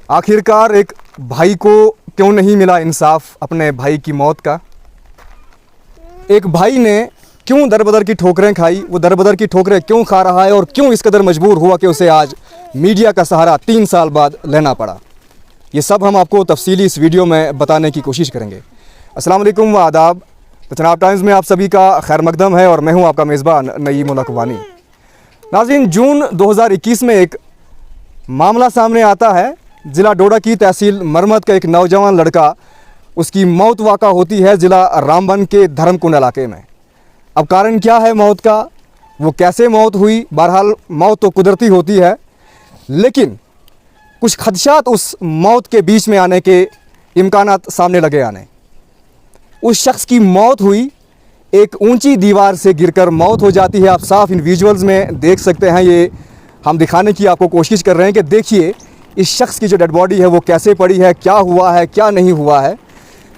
आखिरकार एक भाई को क्यों नहीं मिला इंसाफ अपने भाई की मौत का। एक भाई ने क्यों दरबदर की ठोकरें खाई, वो दरबदर की ठोकरें क्यों खा रहा है और क्यों इस कदर मजबूर हुआ कि उसे आज मीडिया का सहारा 3 साल बाद लेना पड़ा। ये सब हम आपको तफसीली इस वीडियो में बताने की कोशिश करेंगे। अस्सलाम वालेकुम व आदाब। चनाब टाइम्स में आप सभी का खैर मकदम है और मैं हूं आपका मेज़बान नईम उल अकवानी। नाज़रीन, जून 2021 में एक मामला सामने आता है। ज़िला डोडा की तहसील मरमत का एक नौजवान लड़का, उसकी मौत वाक़ा होती है ज़िला रामबन के धर्मकुंड इलाके में। अब कारण क्या है मौत का, वो कैसे मौत हुई, बहरहाल मौत तो कुदरती होती है, लेकिन कुछ खदशात उस मौत के बीच में आने के इम्कानात सामने लगे आने। उस शख्स की मौत हुई, एक ऊंची दीवार से गिरकर मौत हो जाती है। आप साफ इन विजुअल्स में देख सकते हैं। ये हम दिखाने की आपको कोशिश कर रहे हैं कि देखिए इस शख्स की जो डेड बॉडी है वो कैसे पड़ी है, क्या हुआ है, क्या नहीं हुआ है।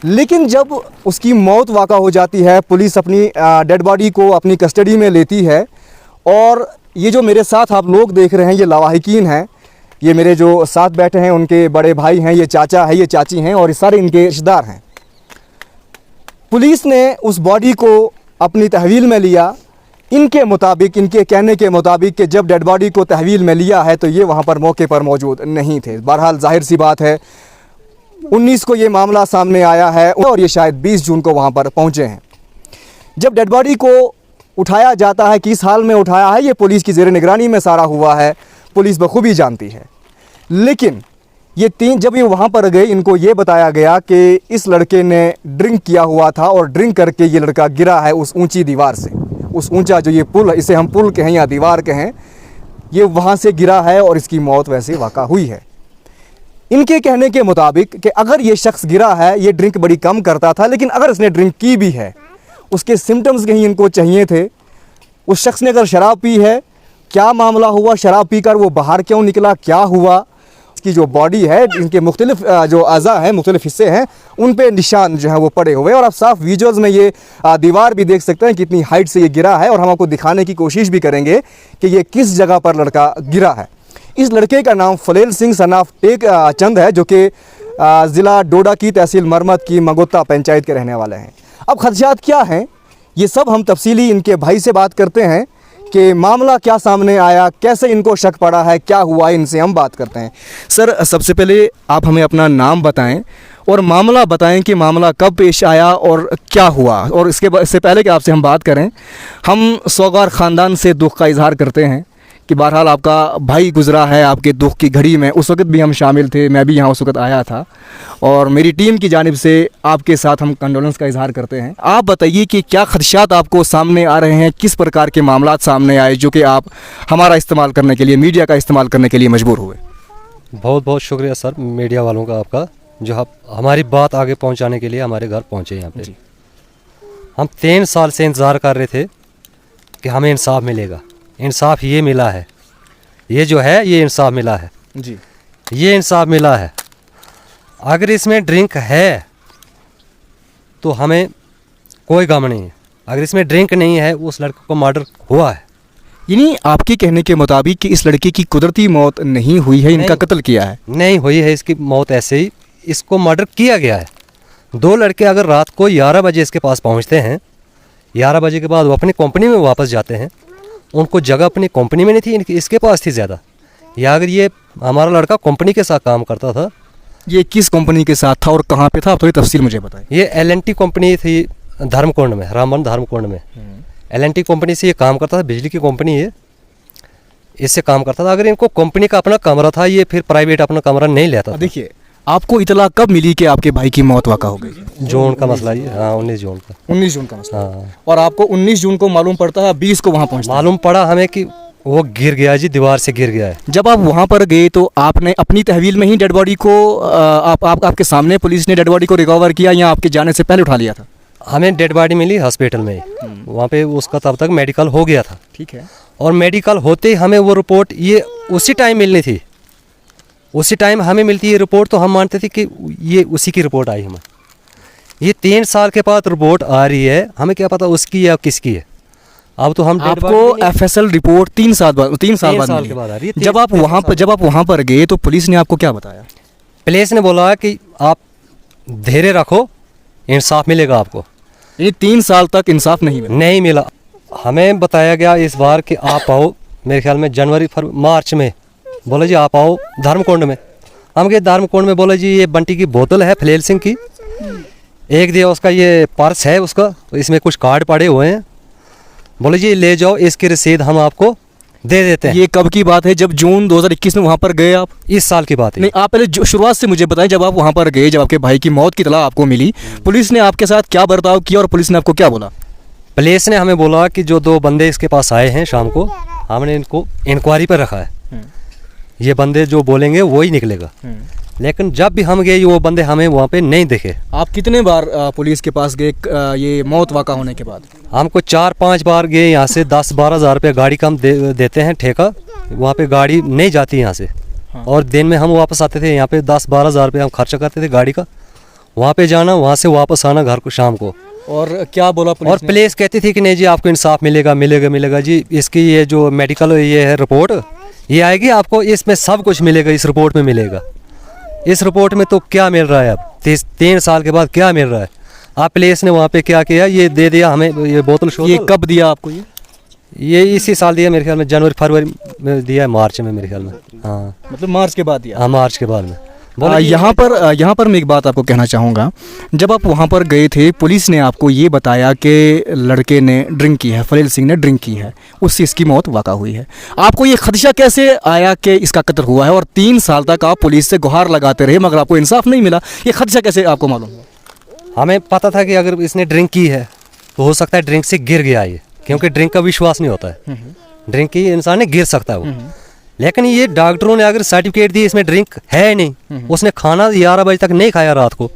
लेकिन जब उसकी मौत वाक़ा हो जाती है, पुलिस अपनी डेड बॉडी को अपनी कस्टडी में लेती है। और ये जो मेरे साथ आप लोग देख रहे हैं ये लावाहिकीन हैं, ये मेरे जो साथ बैठे हैं उनके बड़े भाई हैं, ये चाचा है, ये चाची हैं और ये सारे इनके रिश्तेदार हैं। पुलिस ने उस बॉडी को अपनी तहवील में लिया। इनके मुताबिक, इनके कहने के मुताबिक कि जब डेड बॉडी को तहवील में लिया है तो ये वहाँ पर मौके पर मौजूद नहीं थे। बहरहाल जाहिर सी बात है 19 को ये मामला सामने आया है और ये शायद 20 जून को वहाँ पर पहुँचे हैं। जब डेड बॉडी को उठाया जाता है, किस हाल में उठाया है, ये पुलिस की ज़ेर निगरानी में सारा हुआ है, पुलिस बखूबी जानती है। लेकिन ये जब ये वहाँ पर गए, इनको ये बताया गया कि इस लड़के ने ड्रिंक किया हुआ था और ड्रिंक करके ये लड़का गिरा है उस ऊंची दीवार से। उस ऊंचा जो ये पुल, इसे हम पुल कहें या दीवार कहें, ये वहाँ से गिरा है और इसकी मौत वैसे वाक़ा हुई है। इनके कहने के मुताबिक कि अगर ये शख्स गिरा है, ये ड्रिंक बड़ी कम करता था, लेकिन अगर इसने ड्रिंक की भी है, उसके सिम्टम्स कहीं इनको चाहिए थे। उस शख्स ने अगर शराब पी है, क्या मामला हुआ, शराब पीकर वो बाहर क्यों निकला, क्या हुआ। की जो बॉडी है, इनके मुख्तलिफ जो अज़ा हैं, मुख्तलिफ हिस्से हैं, उन पे निशान जो है वो पड़े हुए हैं। और आप साफ विजुअल्स में ये दीवार भी देख सकते हैं कितनी हाइट से ये गिरा है। और हम आपको दिखाने की कोशिश भी करेंगे कि ये किस जगह पर लड़का गिरा है। इस लड़के का नाम फलेल सिंह सनाफ टेक चंद है, जो कि ज़िला डोडा की तहसील मरमत की मगोता पंचायत के रहने वाले हैं। अब खदशात क्या हैं, ये सब हम तफसीली इनके भाई से बात करते हैं कि मामला क्या सामने आया, कैसे इनको शक पड़ा है, क्या हुआ, इनसे हम बात करते हैं। सर, सबसे पहले आप हमें अपना नाम बताएं और मामला बताएं कि मामला कब पेश आया और क्या हुआ। और इससे पहले कि आपसे हम बात करें, हम सौगार ख़ानदान से दुख का इजहार करते हैं कि बहरहाल आपका भाई गुज़रा है आपके दुख की घड़ी में। उस वक्त भी हम शामिल थे, मैं भी यहाँ उस वक्त आया था और मेरी टीम की जानिब से आपके साथ हम कंडोलेंस का इजहार करते हैं। आप बताइए कि क्या खदशात आपको सामने आ रहे हैं, किस प्रकार के मामलात सामने आए जो कि आप हमारा इस्तेमाल करने के लिए, मीडिया का इस्तेमाल करने के लिए मजबूर हुए। बहुत बहुत शुक्रिया सर, मीडिया वालों का आपका, जो आप हमारी बात आगे पहुँचाने के लिए हमारे घर पहुँचे यहाँ पे। हम 3 साल से इंतज़ार कर रहे थे कि हमें इंसाफ मिलेगा। इंसाफ ये मिला है, ये जो है ये इंसाफ मिला है जी, ये इंसाफ मिला है। अगर इसमें ड्रिंक है तो हमें कोई गम नहीं है, अगर इसमें ड्रिंक नहीं है उस लड़के को मर्डर हुआ है। यानी आपके कहने के मुताबिक कि इस लड़के की कुदरती मौत नहीं हुई है, इनका कत्ल किया है? नहीं हुई है, इसकी मौत ऐसे ही, इसको मर्डर किया गया है। 2 लड़के अगर रात को 11 बजे इसके पास पहुँचते हैं, 11 बजे के बाद वो अपनी कंपनी में वापस जाते हैं, उनको जगह अपनी कंपनी में नहीं थी, इसके पास थी ज़्यादा। या अगर ये हमारा लड़का कंपनी के साथ काम करता था। ये किस कंपनी के साथ था और कहाँ पे था, आप थोड़ी तफसील मुझे बताएं। ये LNT कंपनी थी धर्मकुंड में, रामबन धर्मकुंड में। LNT कंपनी से ये काम करता था, बिजली की कंपनी है, इससे काम करता था। अगर इनको कंपनी का अपना कमरा था, ये फिर प्राइवेट अपना कमरा नहीं लेता था। देखिए, आपको इतला कब मिली कि आपके भाई की मौत वाक़ा हो गई? जून का मसला ये, हाँ 19 जून का। 19 जून का मसला। हाँ। और आपको 19 जून को मालूम पड़ता है, 20 को वहाँ पहुँचता मालूम पड़ा हमें कि वो गिर गया जी, दीवार से गिर गया है। जब आप वहाँ पर गए तो आपने अपनी तहवील में ही डेड बॉडी को आपके सामने पुलिस ने डेड बॉडी को रिकवर किया या आपके जाने से पहले उठा लिया था? हमें डेड बॉडी मिली हॉस्पिटल में, वहाँ पे उसका तब तक मेडिकल हो गया था। ठीक है। और मेडिकल होते ही हमें वो रिपोर्ट ये उसी टाइम मिलनी थी, उसी टाइम हमें मिलती है रिपोर्ट, तो हम मानते थे कि ये उसी की रिपोर्ट आई हमें। ये 3 साल के बाद रिपोर्ट आ रही है, हमें क्या पता उसकी या किसकी है। अब तो हम आपको FSL रिपोर्ट 3 साल बाद के बाद आ रही है। जब आप वहाँ पर गए तो पुलिस ने आपको क्या बताया? पुलिस ने बोला कि आप धैर्य रखो, इंसाफ मिलेगा आपको। ये 3 साल तक इंसाफ नहीं मिला। नहीं मिला। हमें बताया गया इस बार कि आप आओ, मेरे ख्याल में जनवरी मार्च में, बोले जी आप आओ धर्मकुंड में। हम गए धर्मकुंड में, बोले जी ये बंटी की बोतल है फलेल सिंह की, एक दिया उसका ये पर्स है उसका, इसमें कुछ कार्ड पड़े हुए हैं, बोले जी ले जाओ, इसकी रसीद हम आपको दे देते हैं। ये कब की बात है? जब जून 2021 में वहाँ पर गए आप? इस साल की बात है। नहीं, आप पहले शुरुआत से मुझे बताएं, जब आप वहाँ पर गए, जब आपके भाई की मौत की इत्तला आपको मिली, पुलिस ने आपके साथ क्या बर्ताव किया और पुलिस ने आपको क्या बोला? पुलिस ने हमें बोला कि जो 2 बंदे इसके पास आए हैं शाम को, हमने इनको इंक्वायरी पर रखा है, ये बंदे जो बोलेंगे वो ही निकलेगा। लेकिन जब भी हम गए वो बंदे हमें वहाँ पे नहीं दिखे। आप कितने बार पुलिस के पास गए ये मौत वाक़ा होने के बाद? हमको 4-5 बार गए, यहाँ से 10-12 हज़ार रुपये गाड़ी का हम देते हैं ठेका, वहाँ पे गाड़ी नहीं जाती यहाँ से। हाँ। और दिन में हम वापस आते थे, यहाँ पे 10-12 हज़ार रुपये हम खर्चा करते थे गाड़ी का, वहाँ पे जाना, वहाँ से वापस आना घर को शाम को। और क्या बोला पुलिस और ने? पुलिस कहती थी कि नहीं जी आपको इंसाफ मिलेगा मिलेगा मिलेगा जी, इसकी ये जो मेडिकल ये है रिपोर्ट, ये आएगी आपको, इसमें सब कुछ मिलेगा, इस रिपोर्ट में मिलेगा। इस रिपोर्ट में तो क्या मिल रहा है अब 3 साल के बाद क्या मिल रहा है? आप पुलिस ने वहाँ पे क्या किया, ये दे दिया हमें ये बोतल शोतल। ये कब दिया आपको? ये इसी साल दिया मेरे ख्याल में, जनवरी फरवरी में दिया है, मार्च में मेरे ख्याल में। हाँ मतलब मार्च के बाद दिया? हाँ मार्च के बाद में। यहाँ पर मैं एक बात आपको कहना चाहूँगा, जब आप वहाँ पर गए थे, पुलिस ने आपको ये बताया कि लड़के ने ड्रिंक की है, फलेल सिंह ने ड्रिंक की है, उससे इसकी मौत वाक़ा हुई है। आपको ये खदशा कैसे आया कि इसका कत्ल हुआ है? और 3 साल तक आप पुलिस से गुहार लगाते रहे मगर आपको इंसाफ नहीं मिला, ये खदशा कैसे आपको मालूम हुआ? हमें पता था कि अगर इसने ड्रिंक की है तो हो सकता है ड्रिंक से गिर गया ये, क्योंकि ड्रिंक का विश्वास नहीं होता है, ड्रिंक की इंसान ने गिर सकता है वो। लेकिन ये डॉक्टरों ने अगर सर्टिफिकेट दी इसमें ड्रिंक है नहीं, उसने खाना 11 बजे तक नहीं खाया रात को,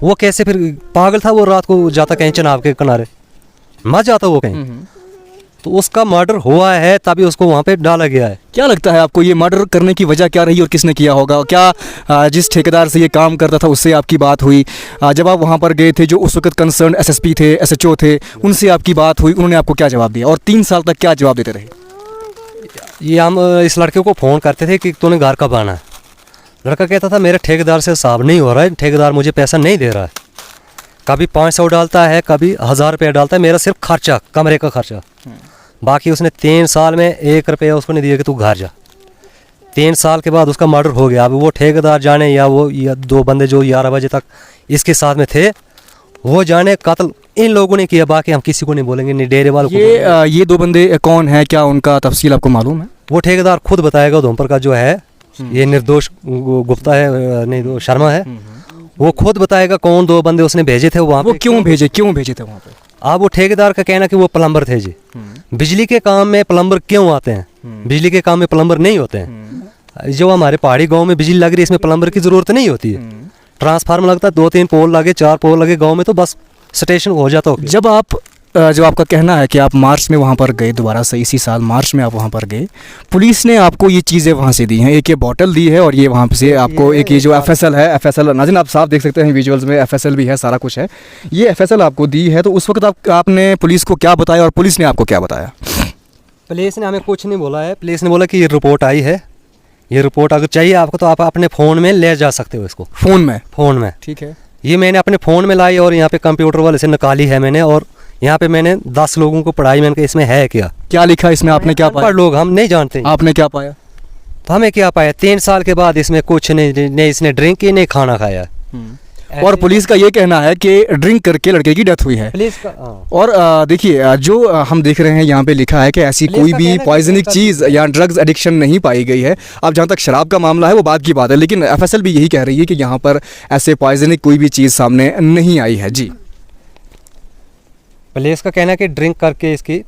वो कैसे फिर पागल था वो, रात को जाता कहीं चनाब के किनारे, मर जाता वो कहीं। तो उसका मर्डर हुआ है तभी उसको वहाँ पे डाला गया है। क्या लगता है आपको, ये मर्डर करने की वजह क्या रही और किसने किया होगा? क्या जिस ठेकेदार से ये काम करता था उससे आपकी बात हुई? जब आप वहाँ पर गए थे, जो उस वक्त कंसर्न SSP थे, SHO थे, उनसे आपकी बात हुई, उन्होंने आपको क्या जवाब दिया? और 3 साल तक क्या जवाब देते रहे? ये हम इस लड़के को फ़ोन करते थे कि तूने घर कब आना है। लड़का कहता था मेरे ठेकेदार से हिसाब नहीं हो रहा है, ठेकेदार मुझे पैसा नहीं दे रहा है, कभी 500 डालता है, कभी 1000 रुपये डालता है, मेरा सिर्फ खर्चा, कमरे का खर्चा, बाकी उसने 3 साल में 1 रुपया उसको नहीं दिया कि तू घर जा। 3 साल के बाद उसका मर्डर हो गया। अब वो ठेकेदार जाने या वो 2 बंदे जो 11 बजे तक इसके साथ में थे वो जाने, कत्ल इन लोगों ने किया, बाकी हम किसी को नहीं बोलेंगे, नहीं डेरे वालों को। ये 2 बंदे कौन है, क्या उनका तफसील आपको मालूम है? वो ठेकेदार खुद बताएगा, उधमपुर का जो है ये निर्दोष गुप्ता है, नहीं तो शर्मा है, वो खुद बताएगा कौन 2 बंदे उसने भेजे थे वहाँ पे। वो क्यों भेजे थे वहाँ पे? अब वो ठेकेदार का कहना कि वो प्लम्बर थे जी, बिजली के काम में प्लम्बर क्यों आते हैं? बिजली के काम में प्लम्बर नहीं होते हैं। जो हमारे पहाड़ी गांव में बिजली लग रही है इसमें प्लम्बर की ज़रूरत नहीं होती है। ट्रांसफार्मर लगता है, 2-3 पोल लगे, 4 पोल लगे गांव में तो बस स्टेशन हो जाता हो। जब आपका कहना है कि आप मार्च में वहाँ पर गए, दोबारा से इसी साल मार्च में आप वहाँ पर गए, पुलिस ने आपको ये चीज़ें वहाँ से दी हैं, एक ये बॉटल दी है और ये वहाँ से आपको एक ये जो FSL है, FSL नाज़रीन आप साफ देख सकते हैं विजुअल्स में, FSL भी है, सारा कुछ है, ये FSL आपको दी है। तो उस वक्त आपने पुलिस को क्या बताया और पुलिस ने आपको क्या बताया? पुलिस ने हमें कुछ नहीं बोला है। पुलिस ने बोला कि ये रिपोर्ट आई है, ये रिपोर्ट अगर चाहिए आपको तो आप अपने फ़ोन में ले जा सकते हो इसको। फ़ोन में ठीक है। ये मैंने अपने फ़ोन में लाई और यहाँ पे कंप्यूटर वाले से निकाली है मैंने, और यहाँ पे मैंने 10 लोगों को पढ़ाई, मैंने कहा इसमें है क्या लिखा इसमें, आपने क्या पाया? लोग हम नहीं जानते, आपने क्या पाया? तो हमें क्या पाया, 3 साल के बाद इसमें कुछ नहीं इसने ड्रिंक की, नहीं खाना खाया। और पुलिस का ये कहना है कि ड्रिंक करके लड़के की डेथ हुई है। पुलिस का और देखिए जो हम देख रहे हैं यहाँ पे लिखा है कि ऐसी कोई भी पॉइजनिक चीज़ या ड्रग्स एडिक्शन नहीं पाई गई है। अब जहाँ तक शराब का मामला है वो बात की बात है, लेकिन FSL भी यही कह रही है कि यहाँ पर ऐसे पॉइजनिक कोई भी चीज़ सामने नहीं आई है। जी, पुलिस का कहना है कि ड्रिंक करके इसकी।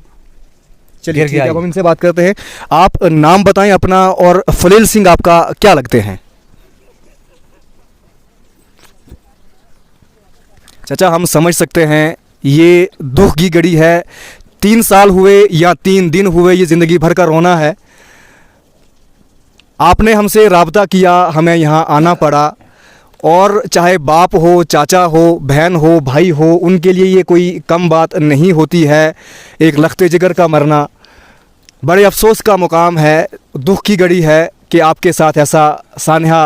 चलिए ठीक है, अब हम इनसे बात करते हैं। आप नाम बताएं अपना, और फलेल सिंह आपका क्या लगते हैं? चाचा हम समझ सकते हैं ये दुख की घड़ी है, 3 साल हुए या 3 दिन हुए, ये ज़िंदगी भर का रोना है। आपने हमसे राब्ता किया, हमें यहाँ आना पड़ा, और चाहे बाप हो, चाचा हो, बहन हो, भाई हो, उनके लिए ये कोई कम बात नहीं होती है। एक लख्ते जिगर का मरना बड़े अफसोस का मुकाम है, दुख की घड़ी है कि आपके साथ ऐसा सानहा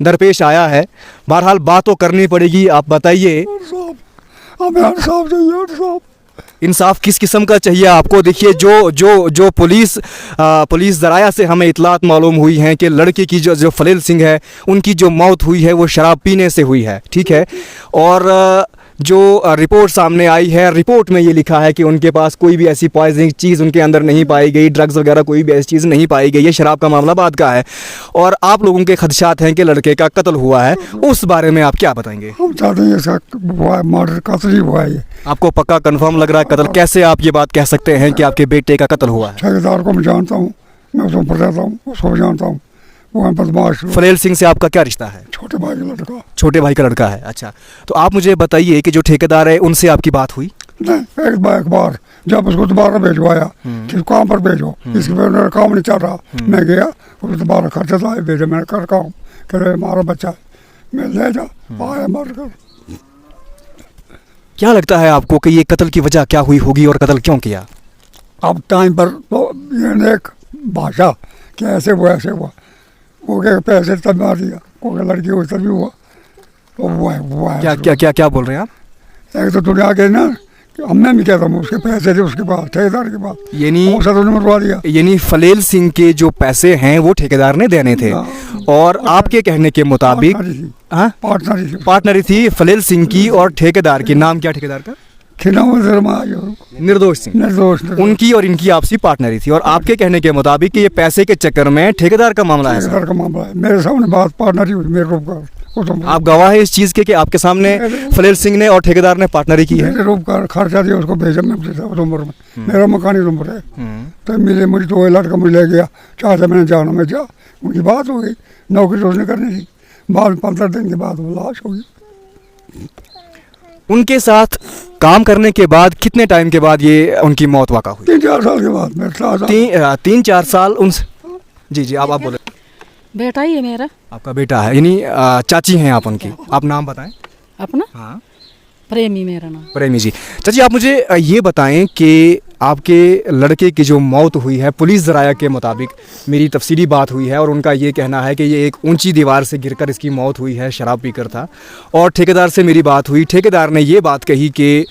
दरपेश आया है। बहरहाल बात तो करनी पड़ेगी। आप बताइए, हमें इंसाफ चाहिए, इंसाफ। इंसाफ किस किस्म का चाहिए आपको? देखिए, जो पुलिस ज़राया से हमें इतलात मालूम हुई हैं कि लड़के की जो फलेल सिंह है, उनकी जो मौत हुई है वो शराब पीने से हुई है, ठीक है। और जो रिपोर्ट सामने आई है, रिपोर्ट में ये लिखा है कि उनके पास कोई भी ऐसी पॉइजनिंग चीज़ उनके अंदर नहीं पाई गई, ड्रग्स वगैरह कोई भी ऐसी चीज़ नहीं पाई गई। ये शराब का मामला बाद का है और आप लोगों के खदशात हैं कि लड़के का कत्ल हुआ है। उस बारे में आप क्या बताएंगे? हम चाहते हैं इसका हुआ है, मर्डर कत्ल ही हुआ है ये। आपको पक्का कंफर्म लग रहा है कत्ल? कैसे आप ये बात कह सकते हैं कि आपके बेटे का कत्ल हुआ है? ठेकेदार को मैं जानता हूँ, मैं उसको पर रहता हूँ, उसको भी जानता हूँ। वो है बदमाश, फलेल सिंह से आपका क्या रिश्ता है? छोटे भाई का लड़का। छोटे भाई का लड़का है। अच्छा, तो आप मुझे बताइए कि जो ठेकेदार है उनसे आपकी बात हुई? नहीं, एक बार जब उसको दोबारा भेजवाया कि काम पर भेजो, इसके मेरा काम नहीं चल रहा, मैं गया, उसको दोबारा खर्चा था भेजा, मैंने कर काम करे, हमारा बच्चा है, मैं ले जा आया मर कर। क्या लगता है आपको कि ये कत्ल की वजह क्या हुई होगी और कत्ल क्यों किया? अब टाइम पर तो ये एक भाषा कि ऐसे हुआ ऐसे हुआ, वो क्या पैसे तब मार दिया, कोई लड़की हुई तभी हुआ, तो हुआ है। क्या क्या क्या क्या बोल रहे हैं आप? एक तो दुनिया के ना, मैं भी कहता हूँ उसके पैसे थे उसके पास, ठेकेदार के पास, यानी मरवा दिया। यानी फलेल सिंह के जो पैसे हैं वो ठेकेदार ने देने थे और आपके कहने के मुताबिक पार्टनरी थी फलेल सिंह की और ठेकेदार की। नाम क्या ठेकेदार का? निर्दोष सिंह। उनकी और इनकी आपसी पार्टनरी थी और आपके कहने के मुताबिक कि ये पैसे के चक्कर में ठेकेदार का मामला है। ठेकेदार का मामला है, मेरे सामने बात पार्टनरी हुई, मेरे रूपकार। आप गवाह है इस चीज के कि आपके सामने फलेल सिंह ने और ठेकेदार ने पार्टनरी की है? मेरे रूपकार खर्चा दिया उसको भेजा, मैं उम्र में मेरा मकान ही उम्र है, तो मिले मुझे तो लड़का मुझे ले गया, चाहता मैंने जाना, मैं जा, उनकी बात हो गई, नौकरी तो उसने करनी थी, बाद में 15 दिन के बाद वो लाश हो गई। उनके साथ काम करने के बाद कितने टाइम के बाद ये उनकी मौत वाक़ा हुई? 3-4 साल के बाद। मेरे 3-4 साल उनसे। जी आप बोले। बेटा ही है मेरा। आपका बेटा है, यानी चाची हैं आप उनकी। आप नाम बताएं अपना? हाँ, प्रेमी मेरा नाम। प्रेमी जी। चाची आप मुझे ये बताएं कि आपके लड़के की जो मौत हुई है, पुलिस ज़राया के मुताबिक मेरी तफसीली बात हुई है और उनका ये कहना है कि ये एक ऊंची दीवार से गिरकर इसकी मौत हुई है, शराब पीकर था। और ठेकेदार से मेरी बात हुई, ठेकेदार ने ये बात कही कि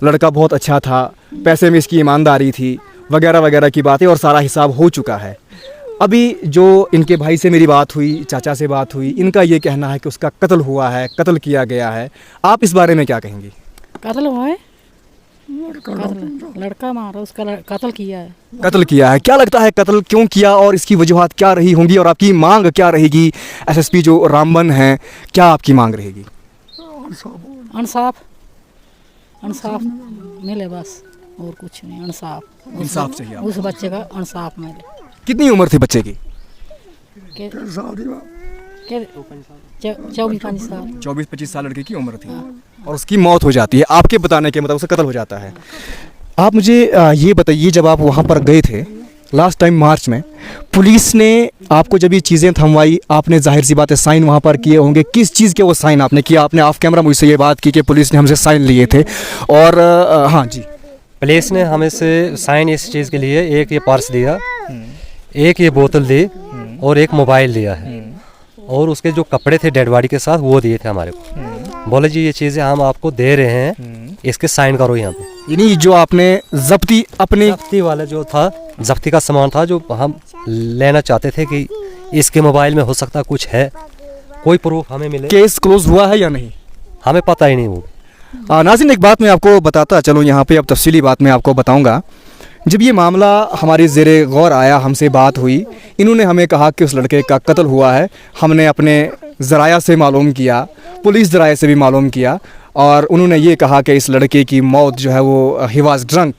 लड़का बहुत अच्छा था, पैसे में इसकी ईमानदारी थी, वगैरह वगैरह की बातें, और सारा हिसाब हो चुका है। अभी जो इनके भाई से मेरी बात हुई, चाचा से बात हुई, इनका ये कहना है कि उसका कत्ल हुआ है, कत्ल किया गया है। आप इस बारे में क्या कहेंगी? कत्ल हुआ है, लड़का मारा, उसका कत्ल किया है। कत्ल किया है। क्या लगता है कत्ल क्यों किया और इसकी वजूहात क्या रही होंगी और आपकी मांग क्या रहेगी? एसएसपी जो रामबन हैं, क्या आपकी मांग रहेगी? इंसाफ मिले बस, और कुछ नहीं। इंसाफ चाहिए उस बच्चे का इंसाफ मिले। कितनी उम्र थी बच्चे की? 24-25 साल लड़के की उम्र थी और उसकी मौत हो जाती है। आपके बताने के मुताबिक उसका कत्ल हो जाता है। आप मुझे ये बताइए, जब आप वहाँ पर गए थे लास्ट टाइम मार्च में, पुलिस ने आपको जब ये चीज़ें थमवाई, आपने जाहिर सी बात है साइन वहाँ पर किए होंगे। किस चीज़ के वो साइन आपने किया? आपने ऑफ कैमरा मुझसे ये बात की कि पुलिस ने हमसे साइन लिए थे। और हाँ जी, पुलिस ने हमें से साइन इस चीज़ के लिए, एक ये पर्स दिया, एक ये बोतल दी और एक मोबाइल दिया है, और उसके जो कपड़े थे डेड बॉडी के साथ वो दिए थे हमारे को। बोले जी ये चीज़ें हम आपको दे रहे हैं, इसके साइन करो यहाँ पे। यानी जो आपने जब्ती वाला जो था, जब्ती का सामान था जो हम लेना चाहते थे कि इसके मोबाइल में हो सकता कुछ है, कोई प्रूफ हमें मिले। केस क्लोज हुआ है या नहीं हमें पता ही नहीं। वो नाज़रीन, एक बात मैं आपको बताता चलो यहाँ पे, अब तफसीली बात मैं आपको बताऊँगा। जब ये मामला हमारी ज़ेरे गौर आया, हमसे बात हुई, इन्होंने हमें कहा कि उस लड़के का कत्ल हुआ है। हमने अपने ज़राया से मालूम किया, पुलिस ज़राया से भी मालूम किया, और उन्होंने ये कहा कि इस लड़के की मौत जो है वो ही वाज ड्रंक,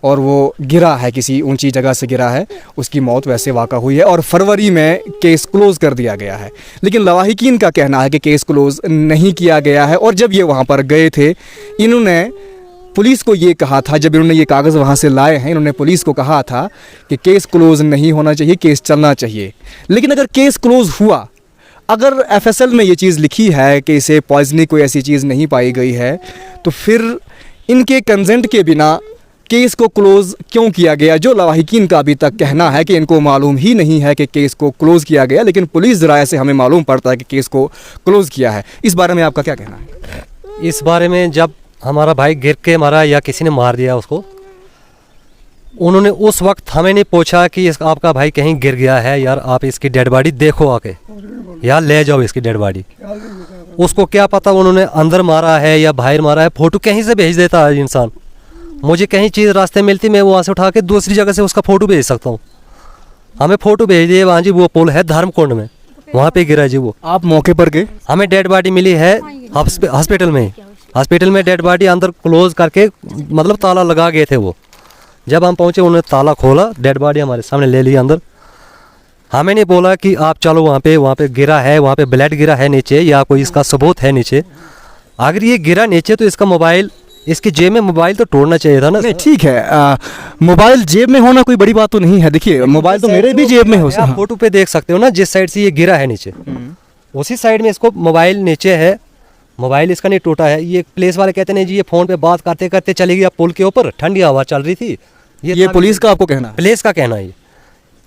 और वो गिरा है, किसी ऊंची जगह से गिरा है, उसकी मौत वैसे वाक़ा हुई है और फरवरी में केस क्लोज़ कर दिया गया है। लेकिन लवाहिकीन का कहना है कि केस क्लोज़ नहीं किया गया है। और जब ये वहाँ पर गए थे, इन्होंने पुलिस को ये कहा था, जब इन्होंने ये कागज़ वहाँ से लाए हैं, इन्होंने पुलिस को कहा था कि केस क्लोज़ नहीं होना चाहिए, केस चलना चाहिए। लेकिन अगर केस क्लोज़ हुआ, अगर एफएसएल में ये चीज़ लिखी है कि इसे पॉइजनिंग कोई ऐसी चीज़ नहीं पाई गई है, तो फिर इनके कंसेंट के बिना केस को क्लोज क्यों किया गया, जो लवाहिकीन का अभी तक कहना है कि इनको मालूम ही नहीं है कि केस को क्लोज किया गया, लेकिन पुलिस राय से हमें मालूम पड़ता है कि केस को क्लोज किया है। इस बारे में आपका क्या कहना है? इस बारे में जब हमारा भाई गिर के मारा या किसी ने मार दिया उसको, उन्होंने उस वक्त हमें नहीं पूछा कि आपका भाई कहीं गिर गया है यार, आप इसकी डेड बॉडी देखो आके, यार ले जाओ इसकी डेड बॉडी। उसको क्या पता उन्होंने अंदर मारा है या बाहर मारा है, फोटो कहीं से भेज देता है इंसान। मुझे कहीं चीज़ रास्ते मिलती, मैं वहाँ से उठा के दूसरी जगह से उसका फ़ोटो भेज सकता हूँ। हमें फ़ोटो भेज दिए, वहाँ जी वो पुल है धर्मकुंड में, वहाँ पे गिरा जी वो। आप मौके पर गए? हमें डेड बॉडी मिली है हॉस्पिटल में। हॉस्पिटल में डेड बॉडी अंदर क्लोज करके, मतलब ताला लगा गए थे वो। जब हम पहुँचे उन्होंने ताला खोला, डेड बॉडी हमारे सामने ले ली अंदर। हमें नहीं बोला कि आप चलो वहाँ पे गिरा है, वहाँ पे ब्लड गिरा है नीचे या कोई इसका सबूत है नीचे। अगर ये गिरा नीचे तो इसका मोबाइल, इसकी जेब में मोबाइल तो तोड़ना चाहिए था ना। नहीं ठीक है, मोबाइल जेब में होना कोई बड़ी बात तो नहीं है। देखिए मोबाइल तो मेरे भी जेब में हो सकता आप है। फोटो पे देख सकते हो ना, जिस साइड से ये गिरा है नीचे उसी साइड में इसको मोबाइल नीचे है। मोबाइल इसका नहीं टूटा है। ये पुलिस वाले कहते नहीं जी ये फ़ोन पे बात करते करते चली गया पुल के ऊपर, ठंडी हवा चल रही थी। ये पुलिस का आपको कहना है? पुलिस का कहना है ये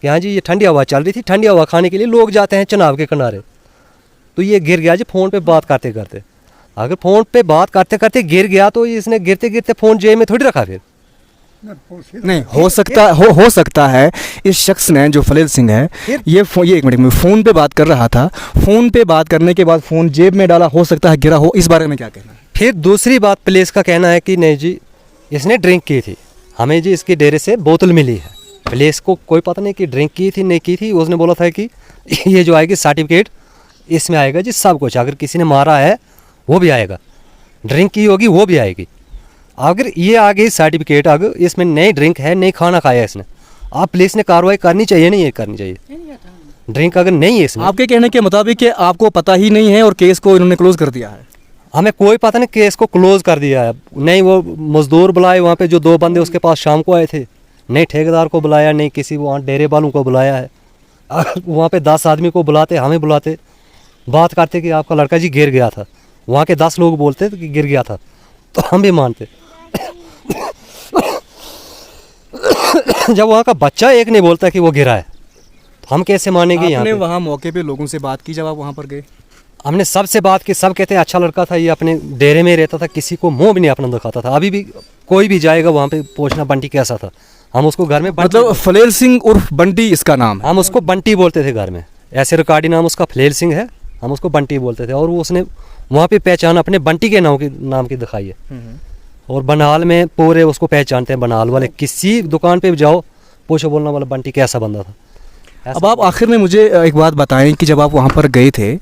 कि हाँ जी ये ठंडी हवा चल रही थी, ठंडी हवा खाने के लिए लोग जाते हैं चनाब के किनारे, तो ये गिर गया जी फ़ोन पे बात करते करते। अगर फ़ोन पे बात करते करते गिर गया तो इसने गिरते गिरते फ़ोन जेब में थोड़ी रखा फिर। नहीं हो सकता है इस शख्स ने, जो फलेल सिंह है, ये एक मिनट में फ़ोन पे बात कर रहा था, फ़ोन पे बात करने के बाद फ़ोन जेब में डाला, हो सकता है गिरा हो। इस बारे में क्या कहना है? फिर दूसरी बात पुलिस का कहना है कि नहीं जी इसने ड्रिंक की थी, हमें जी इसके डेरे से बोतल मिली है। पुलिस को कोई पता नहीं कि ड्रिंक की थी नहीं की थी। उसने बोला था कि ये जो आएगी सर्टिफिकेट इसमें आएगा जी सब कुछ, अगर किसी ने मारा है वो भी आएगा, ड्रिंक की होगी वो भी आएगी। अगर ये आ गई सर्टिफिकेट, अगर इसमें नई ड्रिंक है, नहीं खाना खाया इसने, आप पुलिस ने कार्रवाई करनी चाहिए, नहीं ये करनी चाहिए। ड्रिंक अगर नहीं है इसमें, आपके कहने के मुताबिक कि आपको पता ही नहीं है और केस को इन्होंने क्लोज कर दिया है? हमें कोई पता नहीं, केस को क्लोज कर दिया है। नहीं वो मजदूर बुलाए वहाँ पे, जो 2 बंदे उसके पास शाम को आए थे, नहीं ठेकेदार को बुलाया, नहीं किसी वहाँ डेरे वालों को बुलाया है। अगर वहाँ पे 10 आदमी को बुलाते, हमें बुलाते, बात करते कि आपका लड़का जी गिर गया था, वहाँ के 10 लोग बोलते कि गिर गया था, तो हम भी मानते। जब वहाँ का बच्चा एक नहीं बोलता कि वो गिरा है, तो हम कैसे मानेंगे? यहाँ आपने पे वहाँ मौके पे लोगों से बात की जब आप वहाँ पर गए? हमने सबसे बात की, सब कहते हैं अच्छा लड़का था, ये अपने डेरे में रहता था, किसी को मुंह भी नहीं अपना दिखाता था। अभी भी कोई भी जाएगा वहाँ पे पूछना बंटी कैसा था, हम उसको घर में मतलब फलेल सिंह उर्फ बंटी इसका नाम है? हम उसको बंटी बोलते थे घर में, ऐसे रिकॉर्डी नाम उसका फलेल सिंह है, हम उसको बंटी बोलते थे। और वो उसने वहाँ पे पहचान अपने बंटी के नाम की दिखाई है। और बनाल में पूरे उसको पहचानते हैं, बनाल वाले किसी दुकान पे जाओ पूछो, बोलना वाला बंटी कैसा बंदा था। अब आप आखिर में मुझे एक बात बताएं कि जब आप वहाँ पर गए थे,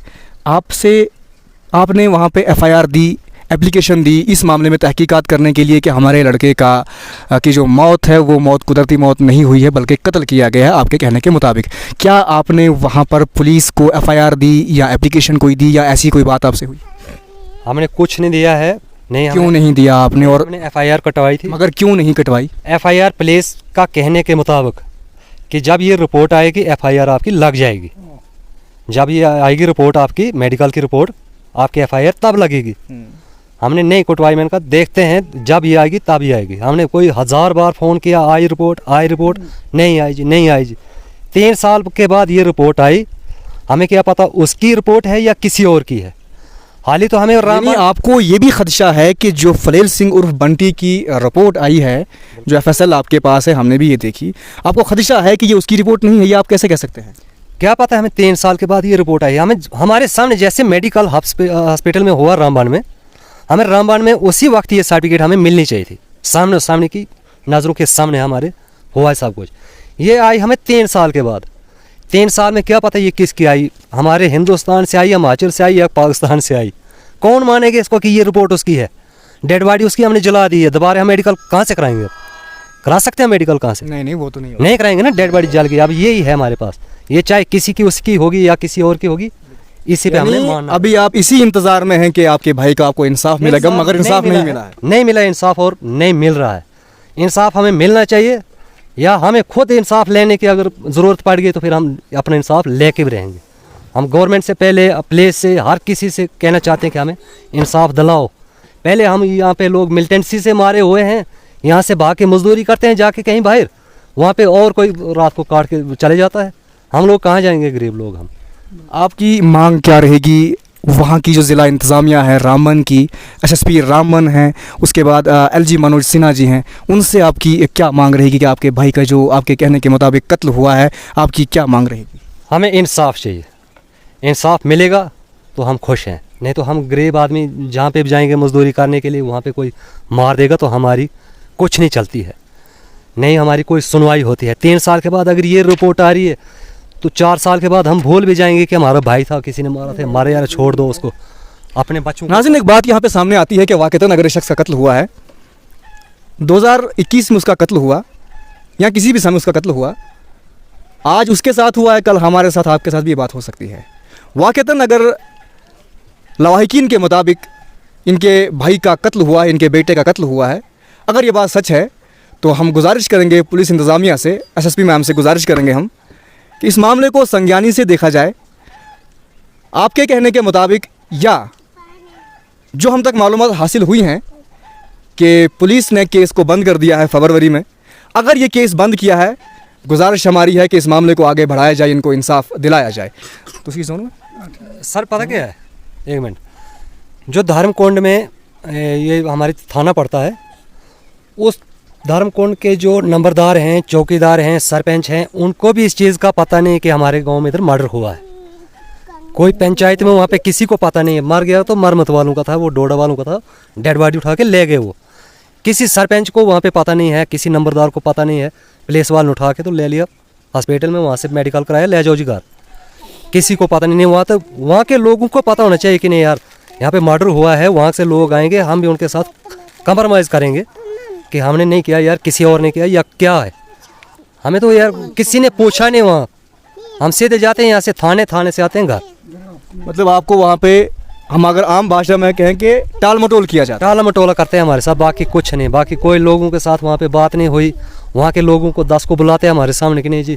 आपने वहाँ पे एफआईआर दी, एप्लीकेशन दी इस मामले में तहकीकात करने के लिए कि हमारे लड़के का की जो मौत है वो मौत कुदरती मौत नहीं हुई है बल्कि कत्ल किया गया है आपके कहने के मुताबिक। क्या आपने वहाँ पर पुलिस को एफआईआर दी या एप्लीकेशन कोई दी या ऐसी कोई बात आपसे हुई? हमने कुछ नहीं दिया है। नहीं, क्यों नहीं दिया आपने? और हमने एफआईआर कटवाई थी। मगर क्यों नहीं कटवाई? एफआईआर पुलिस का कहने के मुताबिक कि जब ये रिपोर्ट आएगी एफआईआर आपकी लग जाएगी। जब ये आएगी रिपोर्ट आपकी, मेडिकल की रिपोर्ट, आपकी एफआईआर तब लगेगी। हमने नहीं कटवाई। मैंने कहा देखते हैं जब ये आएगी तब ही आएगी। हमने कोई 1000 बार फ़ोन किया, आई रिपोर्ट नहीं आई जी, नहीं आई जी। 3 साल के बाद ये रिपोर्ट आई, हमें क्या पता उसकी रिपोर्ट है या किसी और की है। हाल ही तो हमें आपको ये भी खदशा है कि जो फलेल सिंह उर्फ बंटी की रिपोर्ट आई है, जो एफएसएल आपके पास है, हमने भी ये देखी, आपको खदशा है कि ये उसकी रिपोर्ट नहीं है? ये आप कैसे कह सकते हैं? क्या पता, हमें 3 साल के बाद ये रिपोर्ट आई। हमें हमारे सामने जैसे मेडिकल हॉस्पिटल में हुआ रामबाण में, हमें रामबाण में उसी वक्त ये सर्टिफिकेट हमें मिलनी चाहिए थी। सामने की नज़रों के सामने हमारे हुआ है सब कुछ। ये आई हमें 3 साल के बाद। 3 साल में क्या पता ये किसकी आई, हमारे हिंदुस्तान से आई, हिमाचल से आई या पाकिस्तान से आई। कौन मानेगा इसको कि ये रिपोर्ट उसकी है? डेड बॉडी उसकी हमने जला दी है, दोबारा हम मेडिकल कहाँ से कराएंगे? करा सकते हैं मेडिकल कहाँ से? नहीं वो तो नहीं कराएंगे ना, डेड बॉडी जल गई। अब यही है हमारे पास, ये चाहे किसी की उसकी होगी या किसी और की होगी, इसी पे हमने मानना। अभी आप इसी इंतजार में हैं कि आपके भाई का आपको इंसाफ मिलेगा, मगर इंसाफ नहीं मिला है। नहीं मिला इंसाफ, और नहीं मिल रहा है इंसाफ। हमें मिलना चाहिए, या हमें खुद इंसाफ लेने की अगर ज़रूरत पड़ गई तो फिर हम अपना इंसाफ लेके भी रहेंगे। हम गवर्नमेंट से पहले, पुलिस से, हर किसी से कहना चाहते हैं कि हमें इंसाफ दिलाओ। पहले हम यहाँ पे लोग मिलिटेंसी से मारे हुए हैं यहाँ से भाग के मजदूरी करते हैं जाके कहीं बाहर, वहाँ पे और कोई रात को काट के चले जाता है। हम लोग कहाँ जाएंगे, गरीब लोग हम। आपकी मांग क्या रहेगी? वहाँ की जो ज़िला इंतज़ामिया है रामबन की, एसएसपी रामबन है, उसके बाद एलजी मनोज सिन्हा जी हैं, उनसे आपकी क्या मांग रहेगी कि आपके भाई का जो आपके कहने के मुताबिक कत्ल हुआ है, आपकी क्या मांग रहेगी? हमें इंसाफ चाहिए, इंसाफ मिलेगा तो हम खुश हैं, नहीं तो हम गरीब आदमी जहाँ पे भी जाएंगे मजदूरी करने के लिए, वहाँ पे कोई मार देगा तो हमारी कुछ नहीं चलती है, नहीं हमारी कोई सुनवाई होती है। 3 साल के बाद अगर ये रिपोर्ट आ रही है तो 4 साल के बाद हम भूल भी जाएंगे कि हमारा भाई था, किसी ने मारा था, मारे यार छोड़ दो उसको, अपने बच्चों को। नाज़रीन, एक बात यहाँ पे सामने आती है कि वाक़तन अगर इस शख्स का कत्ल हुआ है, 2021 में उसका कत्ल हुआ या किसी भी समय उसका कत्ल हुआ, आज उसके साथ हुआ है, कल हमारे साथ आपके साथ भी ये बात हो सकती है। वाक़तन अगर लवाहिकीन के मुताबिक इनके भाई का कत्ल हुआ है, इनके बेटे का कत्ल हुआ है, अगर ये बात सच है तो हम गुजारिश करेंगे पुलिस इंतज़ामिया से, एसएसपी मैम से गुजारिश करेंगे हम कि इस मामले को संज्ञानी से देखा जाए। आपके कहने के मुताबिक या जो हम तक मालूमात हासिल हुई हैं कि पुलिस ने केस को बंद कर दिया है फरवरी में, अगर ये केस बंद किया है, गुजारिश हमारी है कि इस मामले को आगे बढ़ाया जाए, इनको इंसाफ दिलाया जाए। तो उसकी सुनो सर, पता क्या है, एक मिनट, जो धर्मकुंड में ये हमारी थाना पड़ता है, उस धर्मकुंड के जो नंबरदार हैं, चौकीदार हैं, सरपंच हैं, उनको भी इस चीज़ का पता नहीं कि हमारे गांव में इधर मर्डर हुआ है। कोई पंचायत में वहाँ पे किसी को पता नहीं है, मर गया तो मरमत वालों का था, वो डोडा वालों का था, डेड बॉडी उठा के ले गए। वो किसी सरपंच को वहाँ पे पता नहीं है, किसी नंबरदार को पता नहीं है, पुलिस वाले उठा के तो ले लिया हॉस्पिटल में, वहाँ से मेडिकल कराया, ले जाओ जी घर। किसी को पता नहीं। वहाँ तो वहाँ के लोगों को पता होना चाहिए कि नहीं यार यहाँ पे मर्डर हुआ है, वहाँ से लोग आएंगे, हम भी उनके साथ कंप्रोमाइज़ करेंगे कि हमने नहीं किया यार, किसी और ने किया या क्या है। हमें तो यार किसी ने पूछा नहीं, वहाँ हम सीधे जाते हैं यहाँ से थाने, थाने से आते हैं घर। मतलब आपको वहाँ पे, हम अगर आम भाषा में कहें कि टाल मटोल किया जाता है, टाला मटोला करते हैं हमारे साथ, बाकी कुछ नहीं। बाकी कोई लोगों के साथ वहाँ पे बात नहीं हुई। वहाँ के लोगों को 10 को बुलाते हैं हमारे सामने कि नहीं जी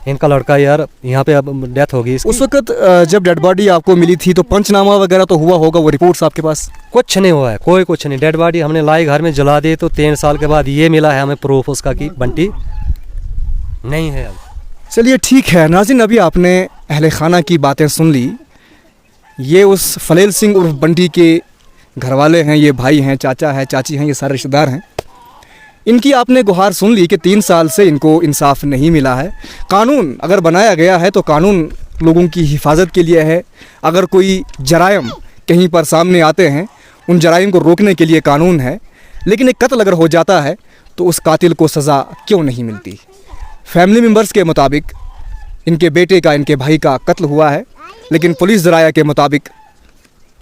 इनका लड़का यार यहाँ पे अब डेथ होगी इसकी। उस वक्त जब डेड बॉडी आपको मिली थी तो पंचनामा वगैरह तो हुआ होगा, वो रिपोर्ट्स आपके पास? कुछ नहीं हुआ है, कोई कुछ नहीं। डेड बॉडी हमने लाई, घर में जला दी, तो 3 साल के बाद ये मिला है हमें प्रूफ उसका कि बंटी नहीं है अब। चलिए ठीक है नाज़रीन, अभी आपने अहले खाना की बातें सुन ली। ये उस फलेल सिंह उर्फ बंटी के घर वाले हैं, ये भाई हैं, चाचा है, चाची हैं, ये सारे रिश्तेदार हैं। इनकी आपने गुहार सुन ली कि 3 साल से इनको इंसाफ नहीं मिला है। कानून अगर बनाया गया है तो कानून लोगों की हिफाजत के लिए है। अगर कोई जराइम कहीं पर सामने आते हैं, उन जराइम को रोकने के लिए कानून है। लेकिन एक कत्ल अगर हो जाता है तो उस कातिल को सज़ा क्यों नहीं मिलती? फैमिली मेम्बर्स के मुताबिक इनके बेटे का, इनके भाई का कत्ल हुआ है, लेकिन पुलिस ज़राया के मुताबिक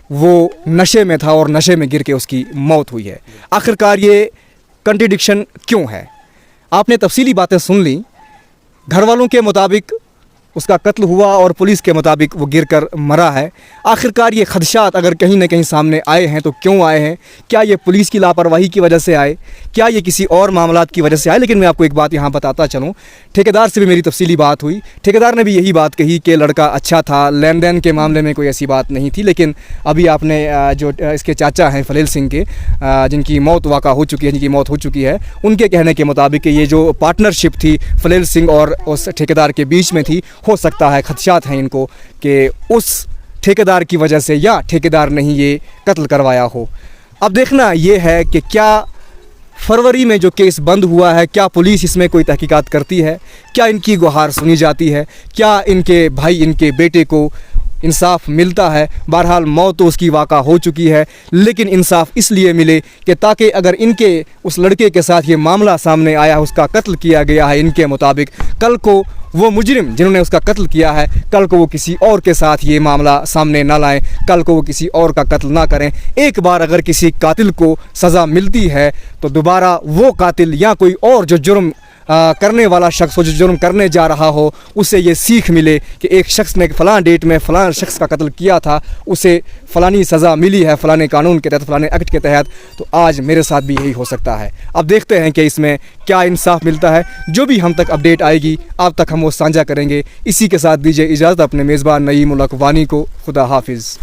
वो नशे में था और नशे में गिर के उसकी मौत हुई है। आखिरकार ये कंट्रडिक्शन क्यों है? आपने तफसीली बातें सुन ली। घर वालों के मुताबिक उसका कत्ल हुआ और पुलिस के मुताबिक वो गिरकर मरा है। आखिरकार ये खदशात अगर कहीं ना कहीं सामने आए हैं तो क्यों आए हैं? क्या ये पुलिस की लापरवाही की वजह से आए? क्या ये किसी और मामलात की वजह से आए? लेकिन मैं आपको एक बात यहाँ बताता चलूँ, ठेकेदार से भी मेरी तफसीली बात हुई। ठेकेदार ने भी यही बात कही कि लड़का अच्छा था, लेन देन के मामले में कोई ऐसी बात नहीं थी। लेकिन अभी आपने जो इसके चाचा हैं फलेल सिंह के, जिनकी मौत वाक़ा हो चुकी है, जिनकी मौत हो चुकी है, उनके कहने के मुताबिक ये जो पार्टनरशिप थी फलेल सिंह और उस ठेकेदार के बीच में थी, हो सकता है खदशात हैं इनको कि उस ठेकेदार की वजह से या ठेकेदार ने ही ये कत्ल करवाया हो। अब देखना ये है कि क्या फरवरी में जो केस बंद हुआ है, क्या पुलिस इसमें कोई तहकीकात करती है? क्या इनकी गुहार सुनी जाती है? क्या इनके भाई, इनके बेटे को इंसाफ मिलता है? बहरहाल मौत तो उसकी वाक़ा हो चुकी है, लेकिन इंसाफ इसलिए मिले कि ताकि अगर इनके उस लड़के के साथ ये मामला सामने आया, उसका कत्ल किया गया है इनके मुताबिक, कल को वो मुजरिम जिन्होंने उसका कत्ल किया है, कल को वो किसी और के साथ ये मामला सामने ना लाएं, कल को वो किसी और का कत्ल ना करें। एक बार अगर किसी कातिल को सज़ा मिलती है तो दोबारा वो कातिल या कोई और जो जुर्म करने वाला शख्स हो, जो जुर्म करने जा रहा हो, उसे ये सीख मिले कि एक शख्स ने फ़लाँ डेट में फ़लाँ शख्स का कत्ल किया था, उसे फ़लानी सज़ा मिली है फ़लाने कानून के तहत, फ़लाने एक्ट के तहत, तो आज मेरे साथ भी यही हो सकता है। अब देखते हैं कि इसमें क्या इंसाफ मिलता है। जो भी हम तक अपडेट आएगी आप तक हम वो साझा करेंगे। इसी के साथ दीजिए इजाज़त अपने मेज़बान नईम उल हक वानी को। खुदा हाफिज़।